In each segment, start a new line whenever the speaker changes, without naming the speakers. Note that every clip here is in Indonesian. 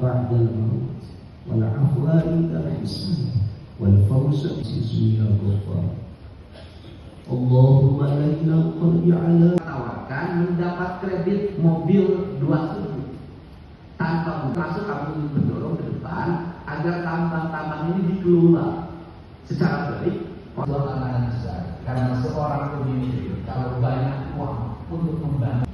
ba'dal maut wal afwa indal hisab wal fawza bismillah ghafar. Allahumma inna qurbi ala
tawarkan mendapat kredit mobil 2 suku tanpa masuk, kamu mendorong ke depan agar tambang-tambang ini dikelola secara baik. Tantangan besar karena seorang pemimpin kalau banyak uang untuk membangun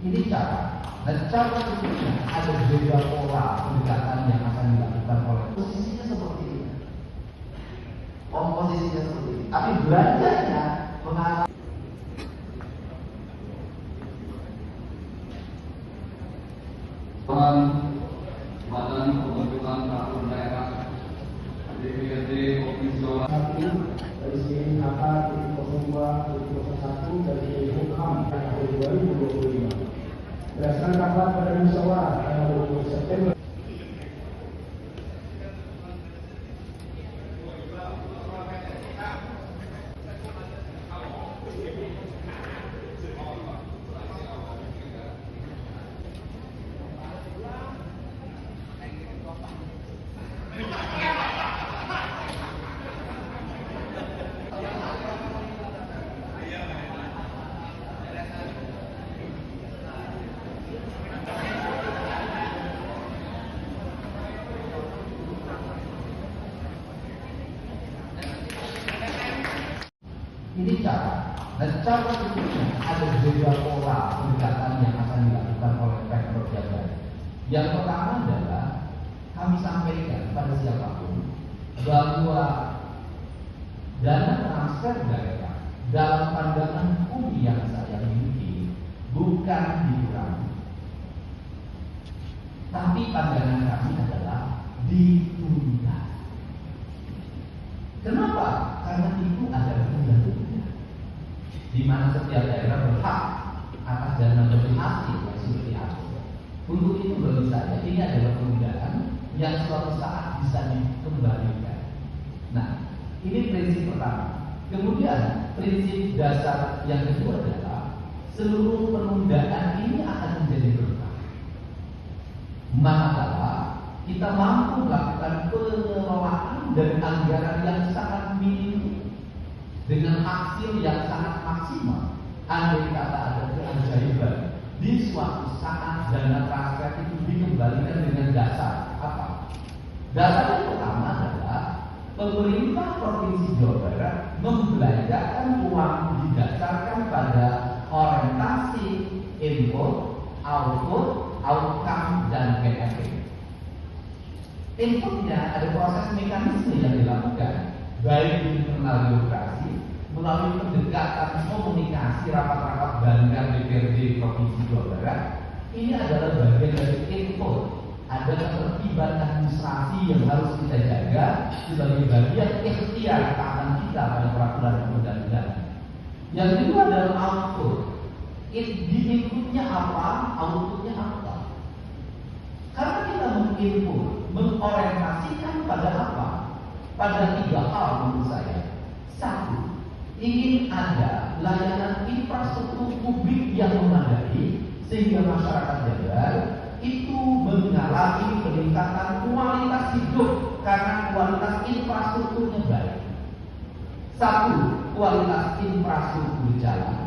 ini cara. Nah, cara berikutnya ada beda pola pendekatan yang akan dilakukan oleh posisinya seperti ini. Komposisinya seperti ini, tapi belanjanya pengalaman.
Badan Pembentukan Peraturan Daerah DPRD Provinsi Jawa Barat
dari sini KK 02.01 dari Hukum tahun 2025 berdasarkan rapat pada musyawarah tanggal 20 September.
Ini cara. Nah, cara berikutnya ada beda pola pendekatan yang akan dilakukan oleh Pemprov Jabar. Yang pertama adalah kami sampaikan pada siapapun bahwa dana transfer daerah dalam pandangan hukum yang saya miliki bukan dikurangi, tapi pandangan kami adalah ditunda. Kenapa? Karena itu adalah undang-undang di mana setiap daerah berhak atas dana lebih hasil yang sudah diatur. Untuk itu bagi saya ini adalah penundaan yang suatu saat bisa dikembalikan. Nah, ini prinsip pertama. Kemudian prinsip dasar yang kedua adalah seluruh penundaan ini akan menjadi berkah. Manakala kita mampu melakukan pengelolaan dan anggaran yang sangat minim dengan hasil yang sangat maksimal. Andai kata ada keajaiban di suatu saat dana transfer itu dikembalikan dengan dasar apa? Dasar yang pertama adalah pemerintah Provinsi Jawa Barat membelanjakan uang didasarkan pada orientasi input, output, outcome, dan benefit. Inputnya ada proses mekanisme yang dilakukan baik di internal birokrasi melalui pendekatan komunikasi rapat-rapat banggar DPRD Provinsi Jawa Barat. Ini adalah bagian dari input. Ada ketertiban administrasi yang harus kita jaga sebagai bagian ikhtiar taatan kita pada peraturan undang-undang. Yang kedua adalah output. Di inputnya apa, outputnya apa? Karena kita menginput, mengorientasikan pada apa? Pada 3 hal menurut saya. 1, ingin ada layanan infrastruktur publik yang memadai sehingga masyarakat Jabar itu mengalami peningkatan kualitas hidup karena kualitas infrastrukturnya baik. 1, kualitas infrastruktur jalan.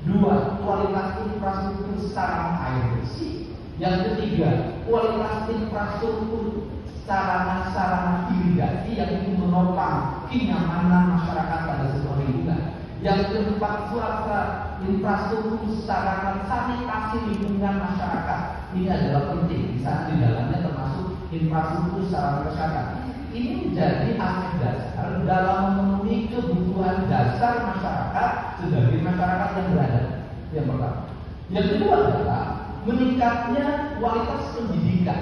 2, kualitas infrastruktur sarana air bersih. Yang ketiga, kualitas infrastruktur sarana-sarana irigasi yang itu menopang kenyamanan masyarakat pada sebuah lingkungan. Yang keempat, infrastruktur sarana sanitasi lingkungan masyarakat. Ini adalah penting, di saat di dalamnya termasuk infrastruktur sarana kesehatan. Ini menjadi aspek dasar dalam memenuhi kebutuhan dasar masyarakat sebagai masyarakat yang berada. Yang pertama. Yang kedua adalah meningkatnya kualitas pendidikan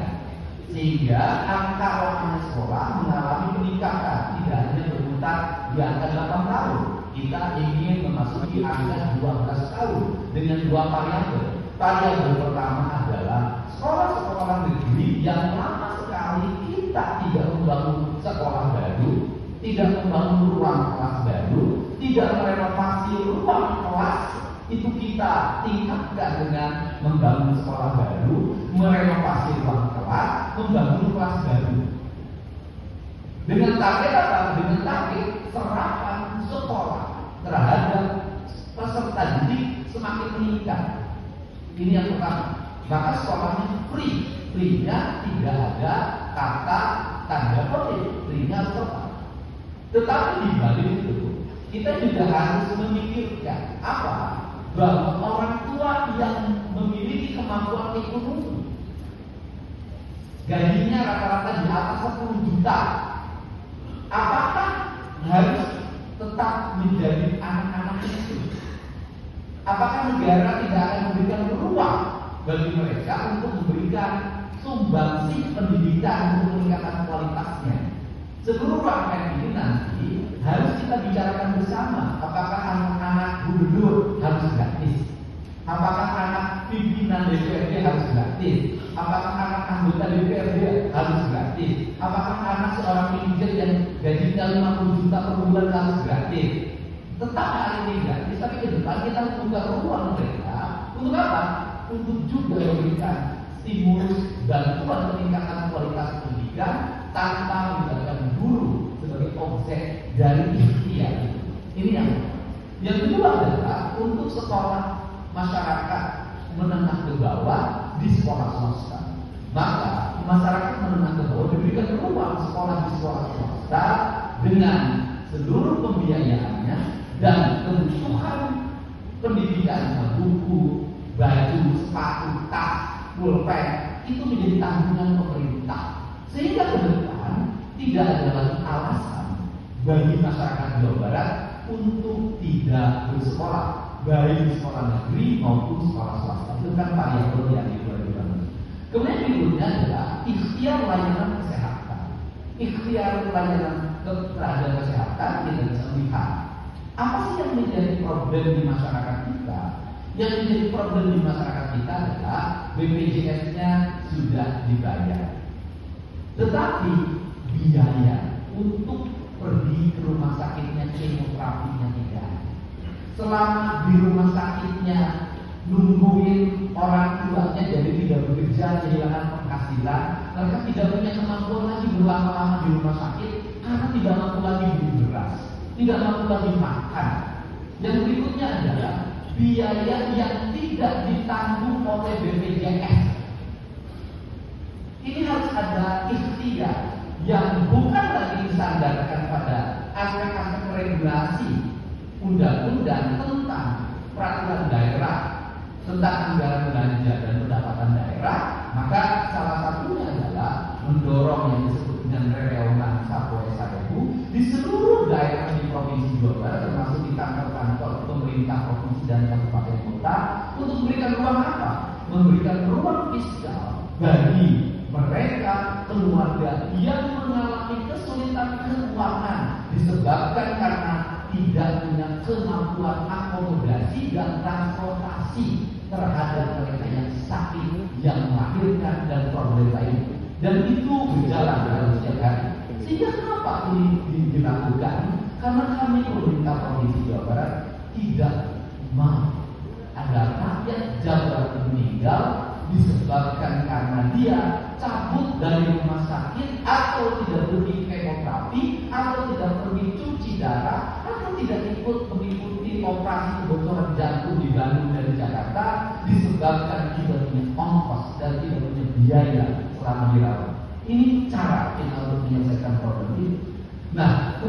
sehingga angka lapangan sekolah mengalami peningkatan, tidak hanya berputar di angka 8 tahun. Kita ingin memasuki angka 12 tahun dengan 2 variabel. Variabel pertama adalah sekolah-sekolah negeri yang lama sekali kita tidak membangun sekolah baru, tidak membangun ruang kelas baru, tidak merenovasi ruang kelas. Itu kita tingkatkan dengan membangun sekolah baru, merenovasi ruang kelas, membangun baru. Dengan target apa? Dengan target serapan sekolah terhadap peserta didik semakin meningkat. Ini yang pertama. Maka sekolahnya free. Free-nya tidak ada kata tanda petik. Free-nya tetap. Tetapi di balik itu, kita juga harus memikirkan apa? Bahwa orang tua yang memiliki kemampuan ekonomi, gajinya rata-rata di atas 10 juta, apakah harus tetap menjadi anak-anak itu? Apakah negara tidak akan memberikan ruang bagi mereka untuk memberikan sumbangsi pendidikan untuk meningkatkan kualitasnya? Seluruh rangkaian ini nanti harus kita bicarakan bersama. Apakah anak-anak gubernur harus gratis? Apakah anak pimpinan DPRD harus gratis? Apakah anak anggota DPRD harus gratis? Apakah anak seorang manajer yang gajinya 50 juta per bulan harus gratis? Tetap hari ini gratis, tapi ke depan kita harus buka ruang mereka. Untuk apa? Untuk juga memberikan stimulus bantuan peningkatan kualitas pendidikan tanpa melibatkan guru sebagai objek dari ikhtiar. Ini yang kedua adalah untuk sekolah masyarakat menengah ke bawah di sekolah swasta. Maka masyarakat menengah ke bawah diberikan ruang sekolah di sekolah swasta dengan seluruh pembiayaannya dan kebutuhan pendidikan, buku, baju, sepatu, tas, pulpen itu menjadi tanggungan pemerintah. Sehingga ke depan tidak ada lagi alasan bagi masyarakat Jawa Barat untuk tidak bersekolah, baik di sekolah negeri maupun sekolah swasta. Itu kan variabel yang dibuat. Kemudian berikutnya adalah ikhtiar layanan kesehatan. Ikhtiar layanan terhadap kesehatan kita bisa melihat apa sih yang menjadi problem di masyarakat kita. Yang menjadi problem di masyarakat kita adalah BPJS-nya sudah dibayar, tetapi biaya untuk pergi ke rumah sakitnya, kemoterapinya tidak. Selama di rumah sakitnya nungguin orang tuanya jadi tidak bekerja, kehilangan penghasilan, mereka tidak punya kemampuan lagi berlama-lama di rumah sakit karena tidak mampu lagi beli beras, tidak mampu lagi makan. Yang berikutnya adalah biaya yang tidak ditanggung oleh BPJS. Ini harus ada ikhtiar yang bukan lagi disandarkan pada aspek-aspek regulasi undang-undang tentang peraturan daerah, tentang anggaran belanja dan pendapatan daerah. Maka salah satunya adalah mendorong yang disebut dengan rereonan Sapoe Sadebu di seluruh daerah di Provinsi Jawa Barat, termasuk di kantor-kantor pemerintah provinsi dan kabupaten kota, untuk memberikan ruang apa? Memberikan ruang fiskal bagi mereka keluarga yang mengalami kesulitan keuangan disebabkan karena tidak punya kemampuan akomodasi dan transportasi terhadap mereka yang sakit, yang melahirkan dan problem lain. Dan itu berjalan dalam setiap hari. Sehingga kenapa ini dilakukan? Karena kami pemerintah Provinsi Jawa Barat tidak mau ada rakyat Jawa Barat meninggal disebabkan karena dia cabut dari rumah sakit, atau tidak pergi kemoterapi, atau tidak pergi cuci darah, atau tidak ikut mengikuti operasi kebocoran jantung di Bandung dan Jakarta disebabkan tidak punya ongkos dan tidak punya biaya selama dirawat. Ini cara kita untuk menyelesaikan problem ini. Nah,